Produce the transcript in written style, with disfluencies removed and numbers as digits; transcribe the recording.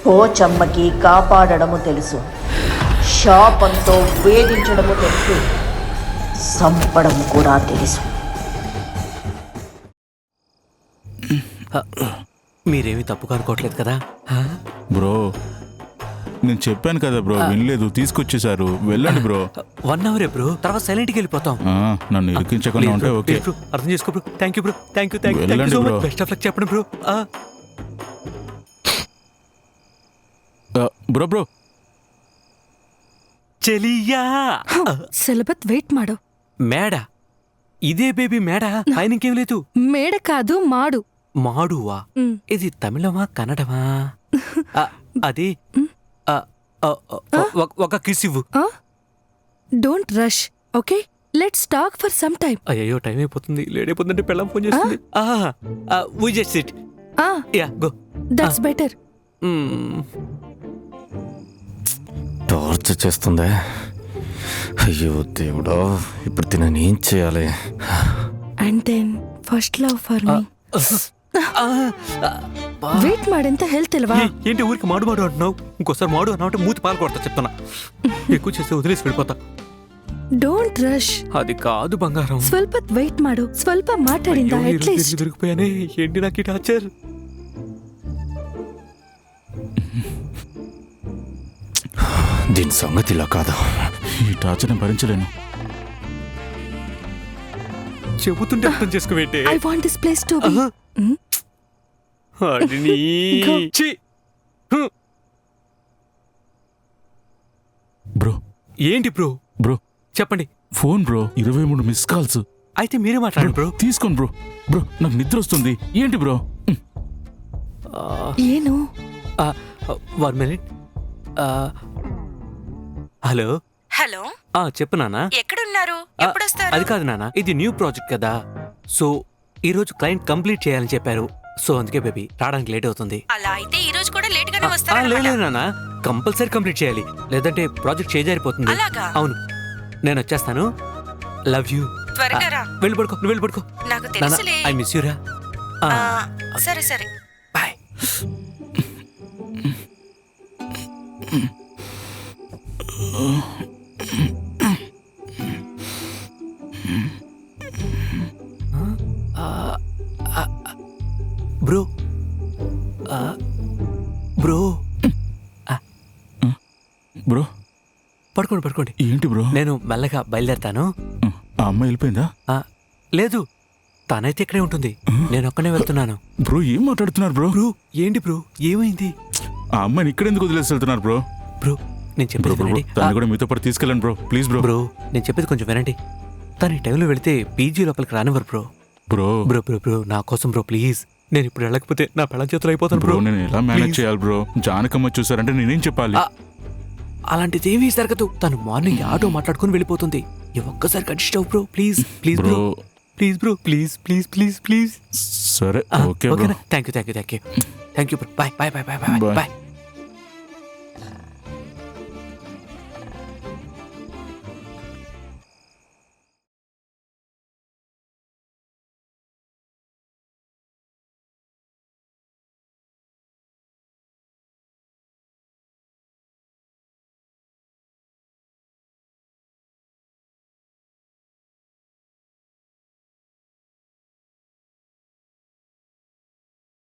పోచమ్మకి కాపాడడము తెలుసు, శాపంతో వేధించడము తెలుసు, సంపడం కూడా తెలుసు. మీరేమి తప్పుగా అనుకోవట్లేదు కదా బ్రో? నేను చెప్పాను కదా బ్రో, వినలేదు, తీసుకొచ్చేసారు. వెళ్ళండి బ్రో. 1 అవరే బ్రో, తర్వాత సైలెంట్కి వెళ్ళిపోతాం. నన్ను ఇరికించకుండా ఉంటే ఓకే. అర్థం చేసుకో bro. Thank you bro. Thank you వెళ్ళండి బ్రో. బెస్ట్ ఆఫ్ లక్ చెప్పండి బ్రో. బ్రో బ్రో చెలియా సెలబత్ వెయిట్ మాಡು. మేడ ఇదే బేబీ మేడ, పైన ఇంకేం లేదు. మేడ కాదు మాడు. మాడువా? ఇది తమిళమా కన్నడమా? అది ఒక కిస్ ఇవ్వు. Don't rush, okay? Let's talk for some time. అయ్యో టైం అయిపోతుంది, లేట్ అయిపోతుందంటే పెళ్ళం ఫోన్ చేస్తుంది. We just sit. Yeah go. That's better. Torture చేస్తుందే. అయ్యో దేవుడా, ఇప్పుడు తినని ఏం చేయాలి? And then first love for me. Wait మాడెంత హెల్త్ ఇల్వా? ఏంటి ఊరికి మాడు మాడు అంటున్నావు? ఇంకోసారి మాడు అన్నావు మూతి పాలు కొడతా చెప్తున్నా. ఎక్కువ చేస్తే వదిలేసి వెళ్ళిపోతా. Don't rush. అది కాదు బంగారం. స్వల్ప వెయిట్ మాడు. స్వల్ప మాట్లాడిందా అట్లీస్ట్? దొరికిపోయానే. ఏంటి నాకు ఈ టార్చర్? దీని సంగతి ఇలా కాదు. ఈ టార్చర్ని భరించలేను. చెబుతుంటే అర్థం చేసుకోవేంటి? I want this place to be. Bro ఏంటి బ్రో? బ్రో చెప్పండి. Phone bro, 23 miss calls. అయితే మీరే మాట్లాడండి బ్రో. తీసుకోండి బ్రో. బ్రో నాకు నిద్ర వస్తుంది. ఏంటి బ్రో? ఏను? 1 మినిట్. Hello hello. చెప్పు నాన్న. ఎక్కడున్నారు? ఎప్పుడొస్తారు? అది కాదు నాన్న, ఇది న్యూ ప్రాజెక్ట్ కదా. సో ఈ రోజు క్లయింట్ కంప్లీట్ చేయాలని చెప్పారు. సో అందుకే బేబీ రావడానికి లేట్ అవుతుంది. అలా అయితే ఈ రోజు కూడా లేట్ గానే లేదు వస్తారన్నమాట. నాన్న, కంపల్సరీ కంప్లీట్ చేయాలి, లేదంటే ప్రాజెక్ట్ చేజారిపోతుంది. అలాగా? అవును, నేను వచ్చేస్తాను. Love you. త్వరగా రా. వెళ్ళి పడుకో, నువ్వు వెళ్ళి పడుకో. నాకు తెలుసులే. ఐ మిస్ యూ రా. సరే సరే. బాయ్. బ్రో బ్రో బ్రో పడుకోండి పడుకోండి. ఏంటి బ్రో? నేను మెల్లగా బయలుదేరతాను. ఆ అమ్మాయి వెళ్ళిపోయిందా? లేదు, తనైతే ఇక్కడే ఉంటుంది. నేను ఒక్కనే వెళ్తున్నాను. బ్రో ఏం మాట్లాడుతున్నారు బ్రో? బ్రో ఏంటి బ్రో, ఏమైంది? ఆ అమ్మాయిని ఇక్కడ ఎందుకు వదిలేసి వెళ్తున్నారు బ్రో? బ్రో నేను చెప్పేది వినండి. తను కూడా మీతో పాటు తీసుకెళ్ళండి బ్రో, ప్లీజ్ బ్రో. బ్రో నేను చెప్పేది కొంచెం వినండి. తను ఈ టైంలో వెళితే పీజీ లోపలికి రానివ్వరు bro. Bro bro bro bro నా కోసం బ్రో ప్లీజ్. నేను ఇప్పుడు వెళ్ళకపోతే నా పెళ్ళ చేతులు అయిపోతాను బ్రో. బ్రో. నేను ఎలా మేనేజ్ చేయాలి బ్రో? జానకమ్మ చూసారంటే నేనేం చెప్పాలి? అలాంటిదేమీ జరగదు. తను మార్నింగ్ ఆటో మాట్లాడుకుని వెళ్ళిపోతుంది. ఈ ఒక్కసారి కన్సిస్ట్ అవ్వు bro please. Please bro, please bro, please please please please. సరే ఓకే బ్రో. ఓకేనా? Thank you thank you thank you thank you bro. Bye bye bye bye bye bye.